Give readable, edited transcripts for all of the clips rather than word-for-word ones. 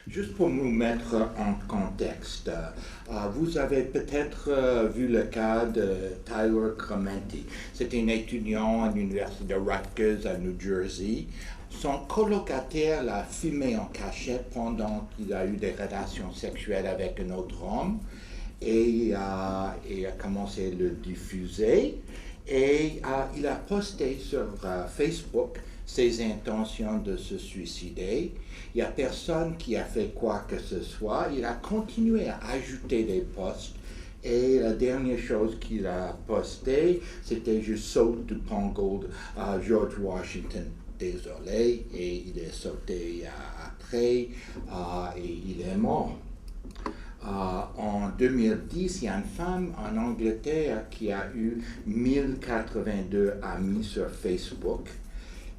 Juste pour nous mettre en contexte, vous avez peut-être vu le cas de Tyler Clementi. C'est un étudiant à l'université de Rutgers à New Jersey. Son colocataire l'a filmé en cachette pendant qu'il a eu des relations sexuelles avec un autre homme et a commencé à le diffuser. Et il a posté sur Facebook ses intentions de se suicider. Il n'y a personne qui a fait quoi que ce soit. Il a continué à ajouter des posts. Et la dernière chose qu'il a posté, c'était je saute du pont Gold à George Washington. Désolé. Et il est sauté après et il est mort. En 2010, il y a une femme en Angleterre qui a eu 1082 amis sur Facebook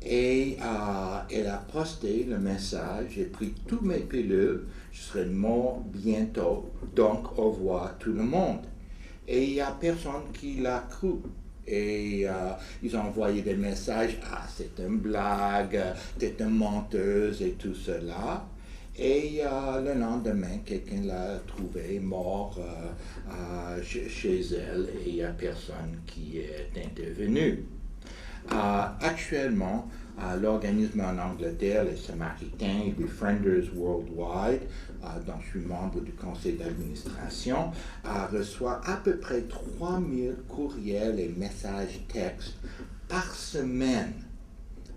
et elle a posté le message, j'ai pris toutes mes pilules, je serai mort bientôt, donc au revoir tout le monde. Et il n'y a personne qui l'a cru. Et ils ont envoyé des messages, c'est une blague, t'es une menteuse et tout cela. Et le lendemain, quelqu'un l'a trouvé mort chez elle et il n'y a personne qui est intervenu. Actuellement, l'organisme en Angleterre, les Samaritains, Befrienders Worldwide, dont je suis membre du conseil d'administration, reçoit à peu près 3000 courriels et messages textes par semaine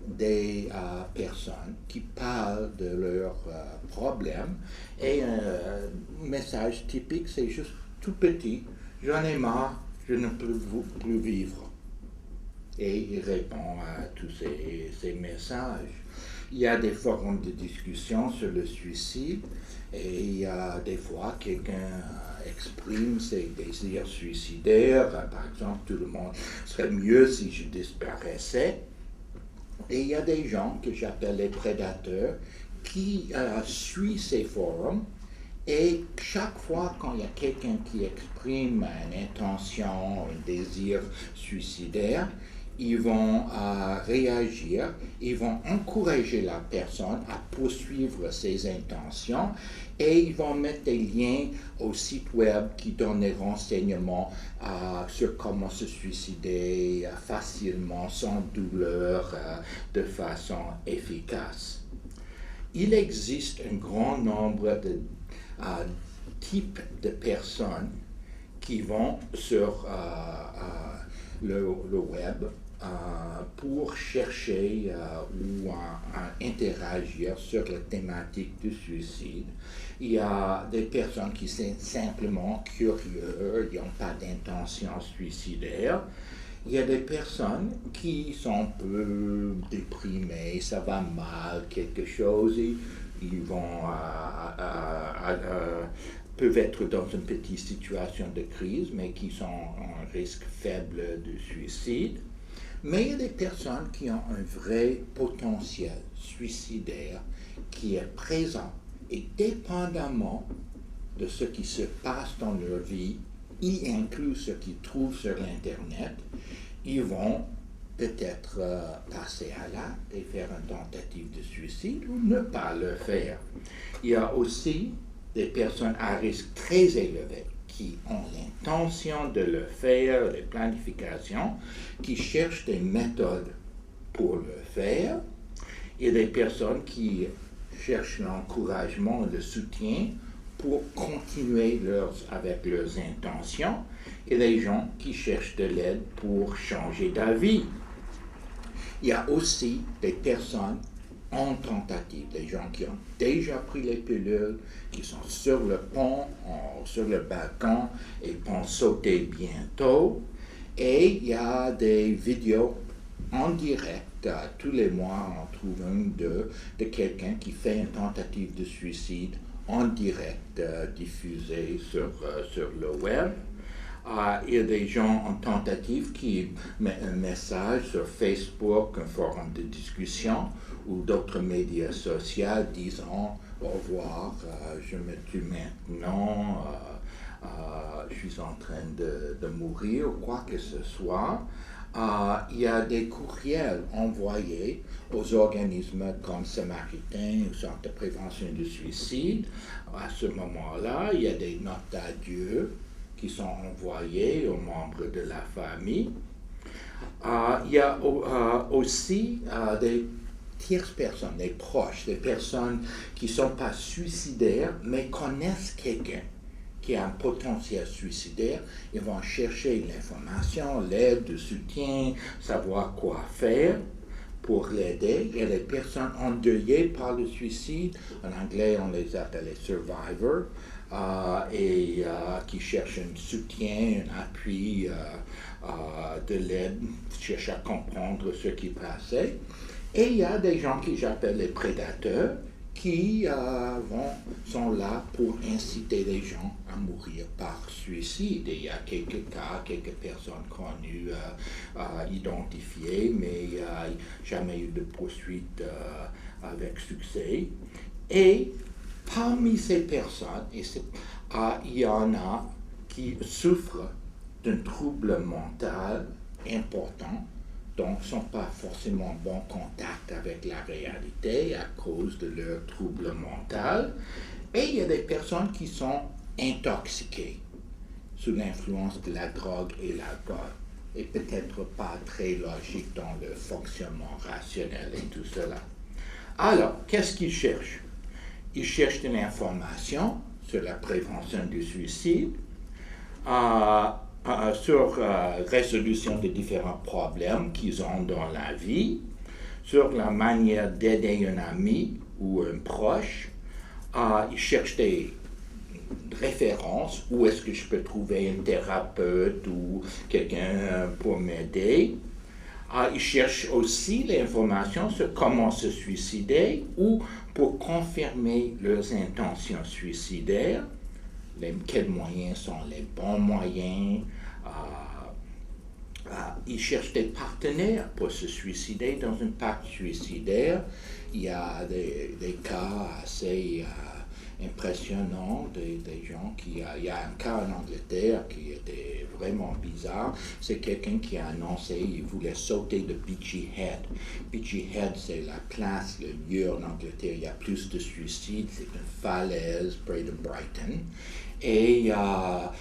des personnes qui parlent de leurs problèmes. Et un message typique, c'est juste tout petit, j'en ai marre, je ne peux plus vivre. Et il répond à tous ces messages. Il y a des forums de discussion sur le suicide et il y a des fois quelqu'un exprime ses désirs suicidaires. Par exemple, tout le monde serait mieux si je disparaissais. Et il y a des gens que j'appelle les prédateurs qui suivent ces forums et chaque fois quand il y a quelqu'un qui exprime une intention, un désir suicidaire, ils vont réagir, ils vont encourager la personne à poursuivre ses intentions et ils vont mettre des liens au site web qui donnent des renseignements sur comment se suicider facilement, sans douleur, de façon efficace. Il existe un grand nombre de types de personnes qui vont sur le web pour chercher ou interagir sur la thématique du suicide. Il y a des personnes qui sont simplement curieux, ils n'ont pas d'intention suicidaire. Il y a des personnes qui sont un peu déprimées, ça va mal, quelque chose, ils vont peuvent être dans une petite situation de crise, mais qui sont en risque faible de suicide. Mais il y a des personnes qui ont un vrai potentiel suicidaire qui est présent et dépendamment de ce qui se passe dans leur vie, y inclut ce qu'ils trouvent sur l'Internet, ils vont peut-être passer à l'acte et faire une tentative de suicide ou ne pas le faire. Il y a aussi des personnes à risque très élevé qui ont l'intention de le faire, des planifications, qui cherchent des méthodes pour le faire. Il y a des personnes qui cherchent l'encouragement, le soutien pour continuer avec leurs intentions, et des gens qui cherchent de l'aide pour changer d'avis. Il y a aussi des personnes en tentative, des gens qui ont déjà pris les pilules, qui sont sur le pont, sur le balcon et vont sauter bientôt. Et il y a des vidéos en direct, tous les mois on trouve une de quelqu'un qui fait une tentative de suicide en direct diffusée sur le web. Il y a des gens en tentative qui mettent un message sur Facebook, un forum de discussion ou d'autres médias sociaux disant au revoir, je me tue maintenant, je suis en train de mourir ou quoi que ce soit. Il y a des courriels envoyés aux organismes comme Samaritain ou Centre de prévention du suicide. À ce moment-là, il y a des notes d'adieu qui sont envoyées aux membres de la famille. Il y a aussi des tierces personnes, des proches, des personnes qui ne sont pas suicidaires, mais connaissent quelqu'un qui a un potentiel suicidaire. Ils vont chercher l'information, l'aide, le soutien, savoir quoi faire pour l'aider. Il y a des personnes endeuillées par le suicide. En anglais, on les appelle les survivors. Qui cherchent un soutien, un appui, de l'aide, cherchent à comprendre ce qui passait. Et il y a des gens que j'appelle les prédateurs qui sont là pour inciter les gens à mourir par suicide. Et il y a quelques cas, quelques personnes connues, identifiées, mais il n'y a jamais eu de poursuite avec succès. Et parmi ces personnes, il y en a qui souffrent d'un trouble mental important, donc ne sont pas forcément en bon contact avec la réalité à cause de leur trouble mental. Et il y a des personnes qui sont intoxiquées sous l'influence de la drogue et l'alcool, et peut-être pas très logique dans le fonctionnement rationnel et tout cela. Alors, qu'est-ce qu'ils cherchent? Ils cherchent de l'information sur la prévention du suicide, sur résolution de différents problèmes qu'ils ont dans la vie, sur la manière d'aider un ami ou un proche. Ils cherchent des références, où est-ce que je peux trouver un thérapeute ou quelqu'un pour m'aider. Ils cherchent aussi l'information sur comment se suicider ou pour confirmer leurs intentions suicidaires, quels moyens sont les bons moyens. Ils cherchent des partenaires pour se suicider dans un pacte suicidaire. Il y a des cas assez impressionnant des gens il y a un cas en Angleterre qui était vraiment bizarre. C'est quelqu'un qui a annoncé qu'il voulait sauter de Beachy Head. Beachy Head, c'est la place, le lieu en Angleterre, il y a plus de suicides, c'est une falaise près de Brighton. Et il y a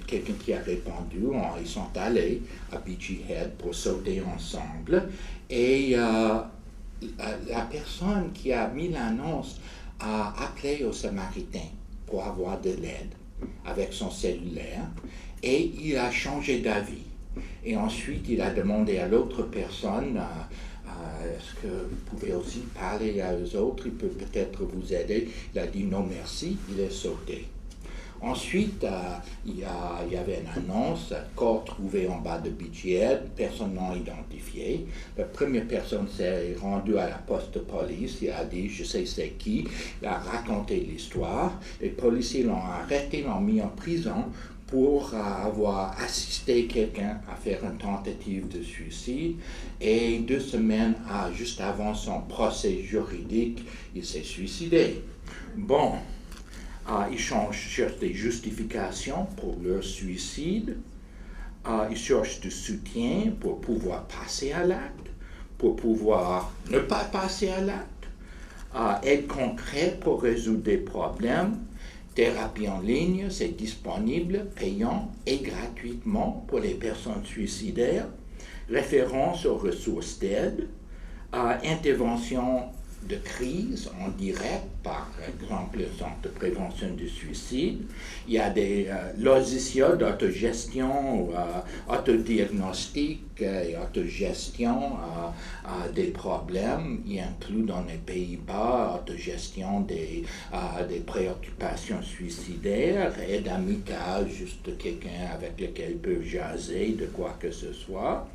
quelqu'un qui a répondu, ils sont allés à Beachy Head pour sauter ensemble. Et la personne qui a mis l'annonce a appelé au Samaritain pour avoir de l'aide avec son cellulaire et il a changé d'avis. Et ensuite, il a demandé à l'autre personne, est-ce que vous pouvez aussi parler à eux autres, il peut peut-être vous aider. Il a dit non merci, il est sauté. Ensuite, il y avait une annonce, corps trouvé en bas de Beachy Head, personne non identifié. La première personne s'est rendue à la poste de police, il a dit je sais c'est qui, il a raconté l'histoire. Les policiers l'ont arrêté, l'ont mis en prison pour avoir assisté quelqu'un à faire une tentative de suicide. Et 2 semaines juste avant son procès juridique, il s'est suicidé. Bon. Ils cherchent des justifications pour leur suicide. Ils cherchent du soutien pour pouvoir passer à l'acte, pour pouvoir ne pas passer à l'acte. Aide concrète pour résoudre des problèmes. Thérapie en ligne, c'est disponible, payant et gratuitement pour les personnes suicidaires. Référence aux ressources d'aide. Intervention de crise en direct, par exemple le Centre de prévention du suicide. Il y a des logiciels d'autogestion, autodiagnostic et autogestion des problèmes. Il inclut dans les Pays-Bas autogestion des préoccupations suicidaires, aide amicale, juste quelqu'un avec lequel ils peuvent jaser de quoi que ce soit.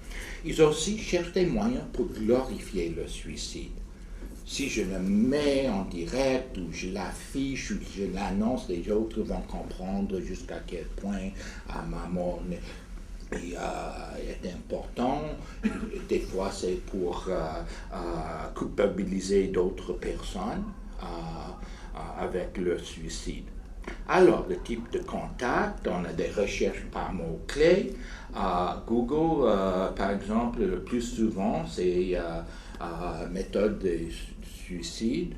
Ils aussi cherchent des moyens pour glorifier le suicide. Si je le mets en direct ou je l'affiche ou je l'annonce, les autres vont comprendre jusqu'à quel point ma mort est important. Des fois, c'est pour culpabiliser d'autres personnes avec le suicide. Alors, le type de contact, on a des recherches par mots-clés. Google, par exemple, le plus souvent, c'est méthode de suicide,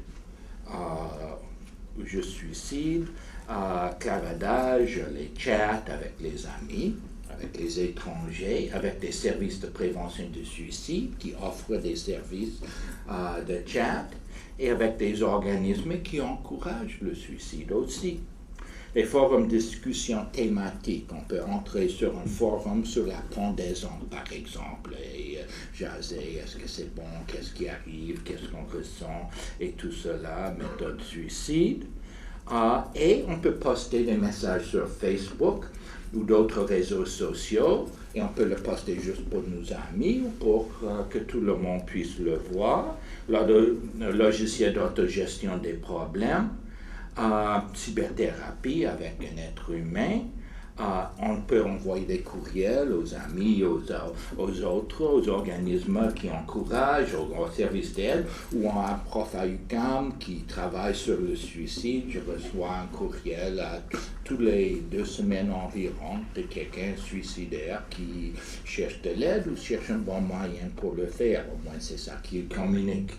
je suicide, clavardage, les chats avec les amis, avec les étrangers, avec des services de prévention de suicide qui offrent des services de chat et avec des organismes qui encouragent le suicide aussi. Les forums de discussion thématiques, on peut entrer sur un forum sur la pendaison, par exemple, et jaser, est-ce que c'est bon, qu'est-ce qui arrive, qu'est-ce qu'on ressent, et tout cela, méthode suicide. Et on peut poster des messages sur Facebook ou d'autres réseaux sociaux, et on peut le poster juste pour nos amis ou pour que tout le monde puisse le voir. Le logiciel d'autogestion des problèmes, cyberthérapie avec un être humain. On peut envoyer des courriels aux amis, aux autres, aux organismes qui encouragent, aux services d'aide, ou un prof à UQAM qui travaille sur le suicide. Je reçois un courriel toutes les 2 semaines environ de quelqu'un suicidaire qui cherche de l'aide ou cherche un bon moyen pour le faire. Au moins, c'est ça qu'il communique.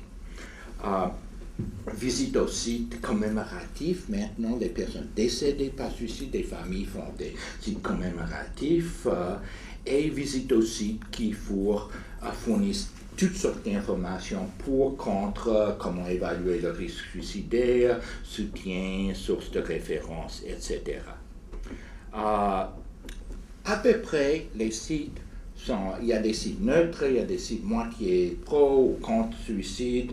Visite aux sites commémoratifs. Maintenant, les personnes décédées par suicide, des familles font des sites commémoratifs et visite aux sites qui fournissent toutes sortes d'informations pour, contre, comment évaluer le risque suicidaire, soutien, sources de référence, etc. À peu près, les sites il y a des sites neutres, il y a des sites moitié pro ou contre suicide.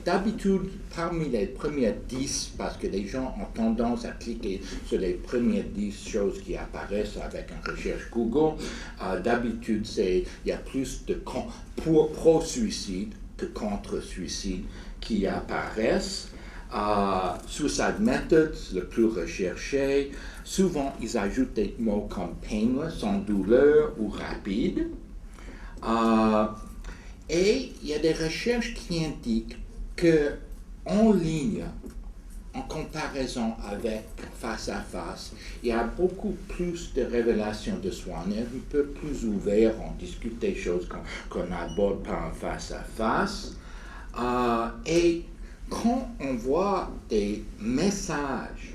D'habitude, parmi les premières 10, parce que les gens ont tendance à cliquer sur les premières 10 choses qui apparaissent avec une recherche Google, d'habitude, il y a plus de pro-suicide que contre-suicide qui apparaissent. Suicide methods, le plus recherché. Souvent, ils ajoutent des mots comme painless, sans douleur ou rapide. Et il y a des recherches qui indiquent qu'en ligne, en comparaison avec face à face, il y a beaucoup plus de révélations de soi. On est un peu plus ouvert, on discute des choses qu'on n'aborde pas en face à face. Et quand on voit des messages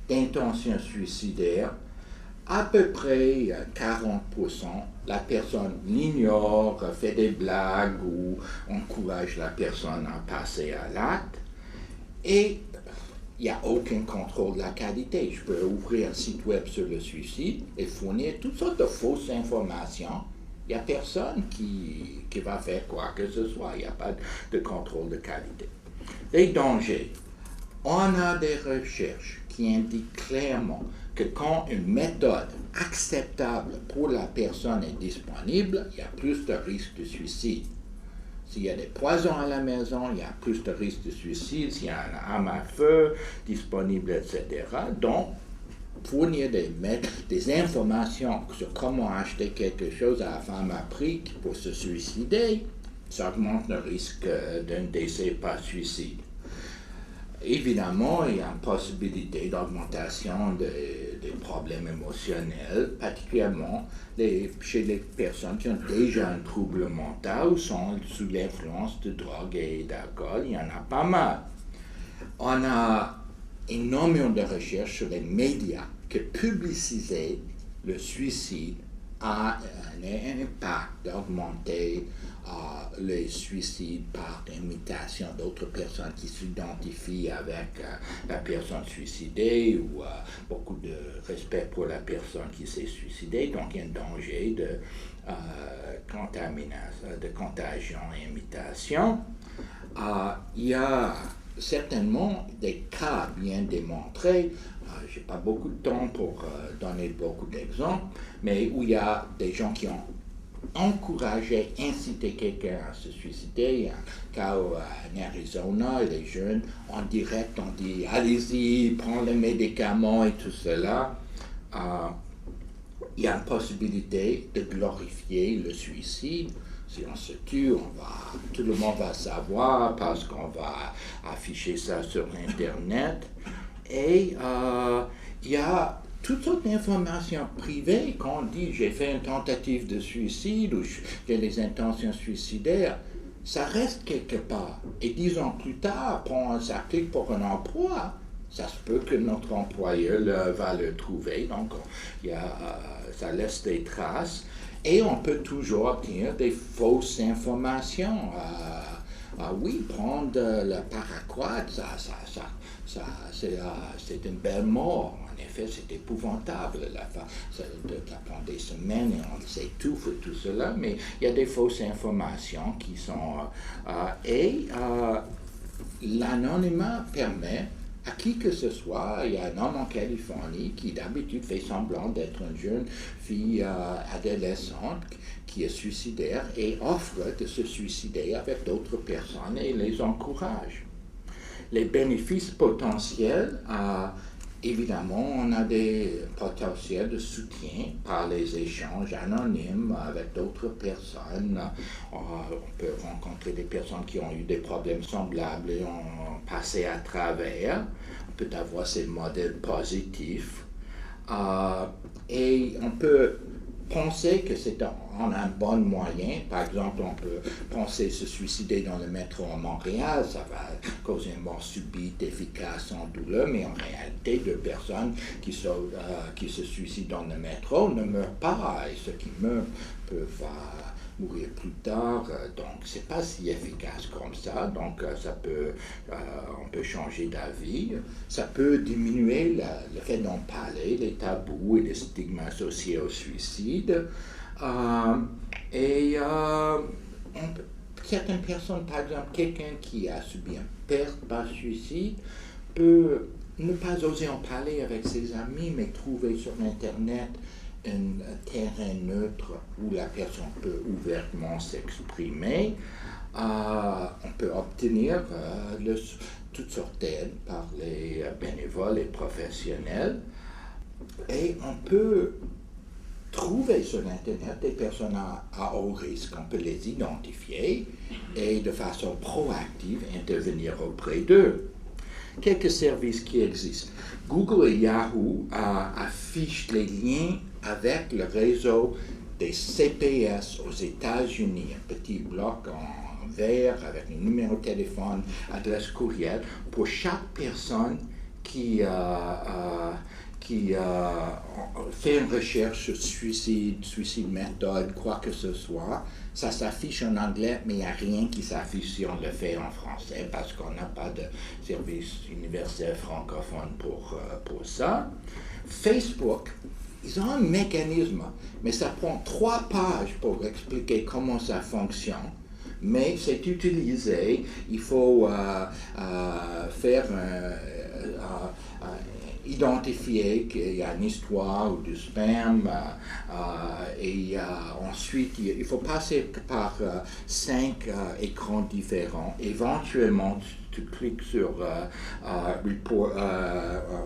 d'intention suicidaire, à peu près 40%, la personne l'ignore, fait des blagues ou encourage la personne à passer à l'acte. Et il n'y a aucun contrôle de la qualité. Je peux ouvrir un site web sur le suicide et fournir toutes sortes de fausses informations. Il n'y a personne qui va faire quoi que ce soit. Il n'y a pas de contrôle de qualité. Les dangers. On a des recherches qui indiquent clairement que quand une méthode acceptable pour la personne est disponible, il y a plus de risques de suicide. S'il y a des poisons à la maison, il y a plus de risques de suicide. S'il y a une arme à feu disponible, etc. Donc, fournir des informations sur comment acheter quelque chose à la femme à prix pour se suicider, ça augmente le risque d'un décès par suicide. Évidemment, il y a une possibilité d'augmentation des problèmes émotionnels, particulièrement chez les personnes qui ont déjà un trouble mental ou sont sous l'influence de drogue et d'alcool. Il y en a pas mal. On a énormément de recherches sur les médias que publiciser le suicide a un impact d'augmenter les suicides par imitation d'autres personnes qui s'identifient avec la personne suicidée ou beaucoup de respect pour la personne qui s'est suicidée. Donc, il y a un danger de contagion et imitation. Il y a certainement des cas bien démontrés. Je n'ai pas beaucoup de temps pour donner beaucoup d'exemples, mais où il y a des gens qui ont encouragé, incité quelqu'un à se suicider. Il y a un cas en Arizona, les jeunes, en direct, on dit « allez-y, prends les médicaments et tout cela ». Il y a une possibilité de glorifier le suicide. Si on se tue, tout le monde va savoir parce qu'on va afficher ça sur Internet. Et il y a toutes sortes d'informations privées quand on dit j'ai fait une tentative de suicide ou j'ai des intentions suicidaires. Ça reste quelque part. Et 10 ans plus tard, quand on s'applique pour un emploi, ça se peut que notre employeur va le trouver. Donc, ça laisse des traces. Et on peut toujours obtenir des fausses informations. Oui, prendre le paraquat, c'est une belle mort. En effet, c'est épouvantable. Ça prend des semaines et on s'étouffe et tout cela, mais il y a des fausses informations qui sont... l'anonymat permet à qui que ce soit. Il y a un homme en Californie qui d'habitude fait semblant d'être une jeune fille adolescente qui est suicidaire et offre de se suicider avec d'autres personnes et les encourage. Les bénéfices potentiels, évidemment, on a des potentiels de soutien par les échanges anonymes avec d'autres personnes. On peut rencontrer des personnes qui ont eu des problèmes semblables et ont passé à travers. On peut avoir ces modèles positifs. Et on peut penser que c'est un bon moyen. Par exemple, on peut penser se suicider dans le métro à Montréal, ça va causer une mort subite, efficace, sans douleur, mais en réalité, 2 personnes qui se suicident dans le métro ne meurent pas, et ceux qui meurent peuvent mourir plus tard, donc c'est pas si efficace comme ça, donc on peut changer d'avis, ça peut diminuer le fait d'en parler, les tabous et les stigmas associés au suicide, certaines personnes, par exemple, quelqu'un qui a subi une perte par suicide peut ne pas oser en parler avec ses amis, mais trouver sur Internet un terrain neutre où la personne peut ouvertement s'exprimer. On peut obtenir toutes sortes d'aides par les bénévoles et professionnels. Et on peut trouver sur Internet des personnes à haut risque. On peut les identifier et de façon proactive intervenir auprès d'eux. Quelques services qui existent. Google et Yahoo affichent les liens avec le réseau des CPS aux États-Unis, un petit bloc en vert avec le numéro de téléphone, adresse courriel, pour chaque personne qui fait une recherche sur suicide méthode, quoi que ce soit. Ça s'affiche en anglais, mais il n'y a rien qui s'affiche si on le fait en français, parce qu'on n'a pas de service universel francophone pour ça. Facebook, ils ont un mécanisme, mais ça prend 3 pages pour expliquer comment ça fonctionne. Mais c'est utilisé, il faut faire identifier qu'il y a une histoire ou du spam et ensuite il faut passer par 5 écrans différents. Éventuellement tu cliques sur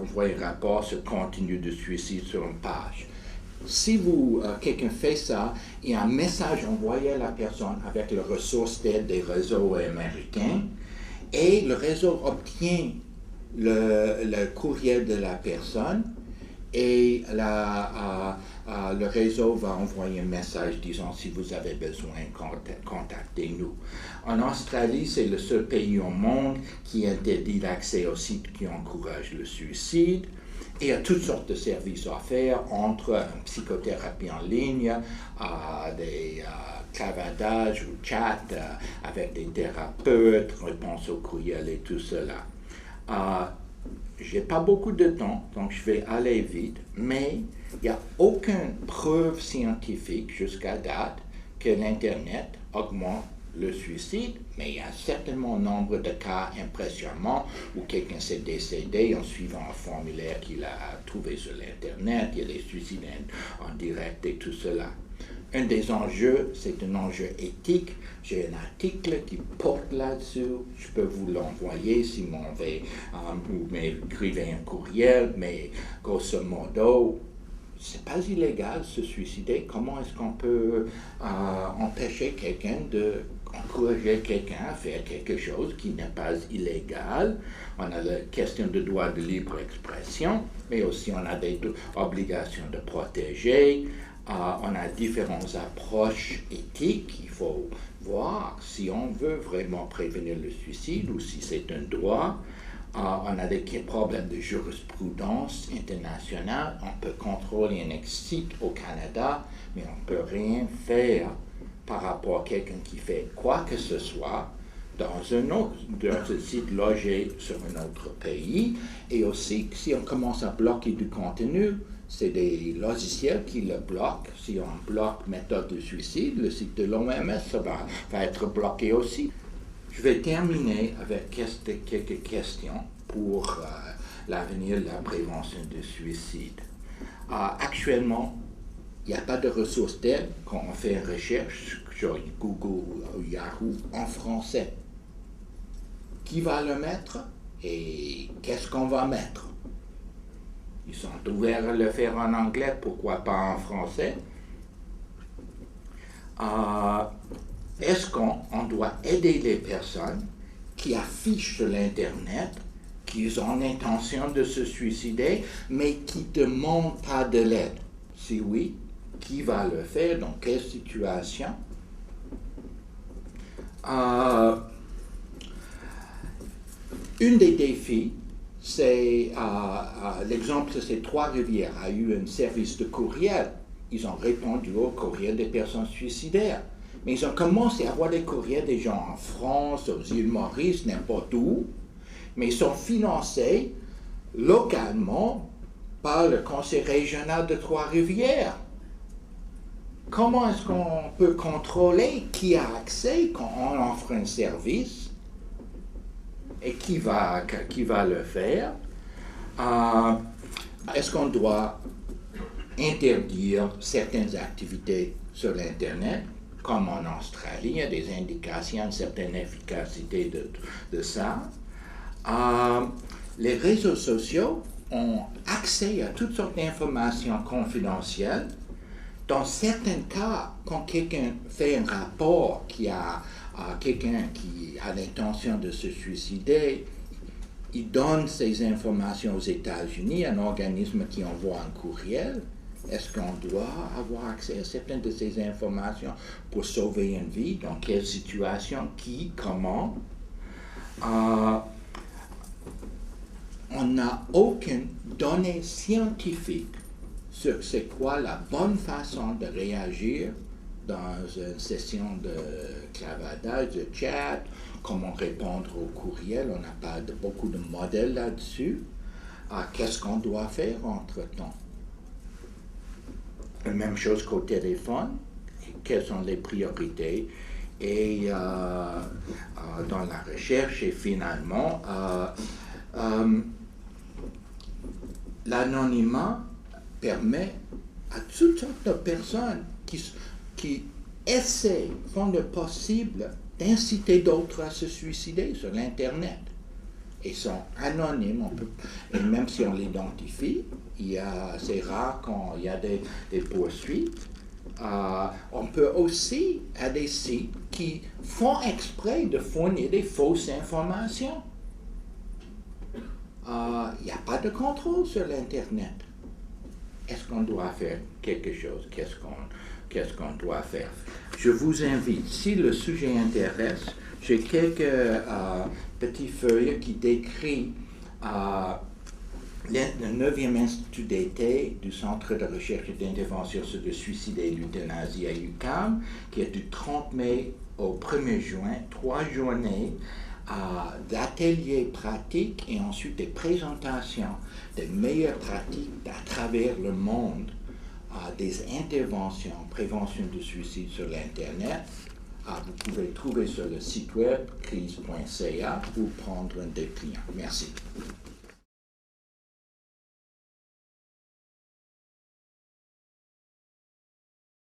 envoyer un rapport sur contenu de suicide sur une page. Si quelqu'un fait ça, il y a un message envoyé à la personne avec les ressources d'aide des réseaux américains et le réseau obtient le courriel de la personne et le réseau va envoyer un message disant si vous avez besoin, contactez-nous. En Australie, c'est le seul pays au monde qui interdit l'accès aux sites qui encouragent le suicide. Et il y a toutes sortes de services offerts entre une psychothérapie en ligne, des clavadages ou chats avec des thérapeutes, réponse au courriel et tout cela. J'ai pas beaucoup de temps, donc je vais aller vite, mais il n'y a aucune preuve scientifique jusqu'à date que l'Internet augmente le suicide, mais il y a certainement un nombre de cas impressionnants où quelqu'un s'est décédé en suivant un formulaire qu'il a trouvé sur l'Internet, il y a des suicides en direct et tout cela. Un des enjeux, c'est un enjeu éthique. J'ai un article qui porte là-dessus. Je peux vous l'envoyer si vous m'écrivez un courriel, mais grosso modo, c'est pas illégal de se suicider. Comment est-ce qu'on peut empêcher quelqu'un de encourager quelqu'un à faire quelque chose qui n'est pas illégal. On a la question de droit de libre expression, mais aussi on a des obligations de protéger. On a différentes approches éthiques. Il faut voir si on veut vraiment prévenir le suicide ou si c'est un droit. On a des problèmes de jurisprudence internationale. On peut contrôler un site au Canada, mais on ne peut rien faire par rapport à quelqu'un qui fait quoi que ce soit dans un site logé sur un autre pays. Et aussi, si on commence à bloquer du contenu, c'est des logiciels qui le bloquent. Si on bloque méthode de suicide, le site de l'OMS va être bloqué aussi. Je vais terminer avec quelques questions pour l'avenir de la prévention du suicide. Actuellement, il n'y a pas de ressources d'aide quand on fait une recherche sur Google ou Yahoo en français. Qui va le mettre et qu'est-ce qu'on va mettre? Ils sont ouverts à le faire en anglais, pourquoi pas en français? Est-ce qu'on doit aider les personnes qui affichent sur l'Internet qu'ils ont l'intention de se suicider, mais qui ne demandent pas de l'aide? Si oui, qui va le faire? Dans quelle situation? Un des défis, c'est l'exemple de ces Trois-Rivières a eu un service de courriel. Ils ont répondu au courriel des personnes suicidaires. Mais ils ont commencé à avoir des courriels des gens en France, aux îles Maurice, n'importe où. Mais ils sont financés localement par le Conseil régional de Trois-Rivières. Comment est-ce qu'on peut contrôler qui a accès quand on offre un service et qui va le faire? Est-ce qu'on doit interdire certaines activités sur l'Internet, comme en Australie? Il y a des indications, une certaine efficacité de ça. Les réseaux sociaux ont accès à toutes sortes d'informations confidentielles. Dans certains cas, quand quelqu'un fait un rapport qui a quelqu'un qui a l'intention de se suicider, il donne ces informations aux États-Unis, un organisme qui envoie un courriel. Est-ce qu'on doit avoir accès à certaines de ces informations pour sauver une vie? Dans quelle situation? Qui? Comment? On n'a aucune donnée scientifique sur c'est quoi la bonne façon de réagir dans une session de clavardage, de chat, comment répondre au courriel. On n'a pas beaucoup de modèles là-dessus. Qu'est-ce qu'on doit faire entre-temps? La même chose qu'au téléphone. Quelles sont les priorités? Et dans la recherche, et finalement, l'anonymat permet à toutes sortes de personnes qui essaient, font le possible d'inciter d'autres à se suicider sur l'Internet. Ils sont anonymes, et même si on l'identifie, c'est rare quand il y a des poursuites. On peut aussi avoir des sites qui font exprès de fournir des fausses informations. Il n'y a pas de contrôle sur l'Internet. Est-ce qu'on doit faire quelque chose? Qu'est-ce qu'on doit faire? Je vous invite, si le sujet intéresse, j'ai quelques petites feuilles qui décrivent le 9e Institut d'été du Centre de recherche et d'intervention sur le suicide et l'euthanasie à UQAM, qui est du 30 mai au 1er juin, 3 journées d'ateliers pratiques et ensuite des présentations des meilleures pratiques à travers le monde, des interventions en prévention du suicide sur l'Internet. Vous pouvez trouver sur le site web crise.ca ou prendre un des clients. Merci.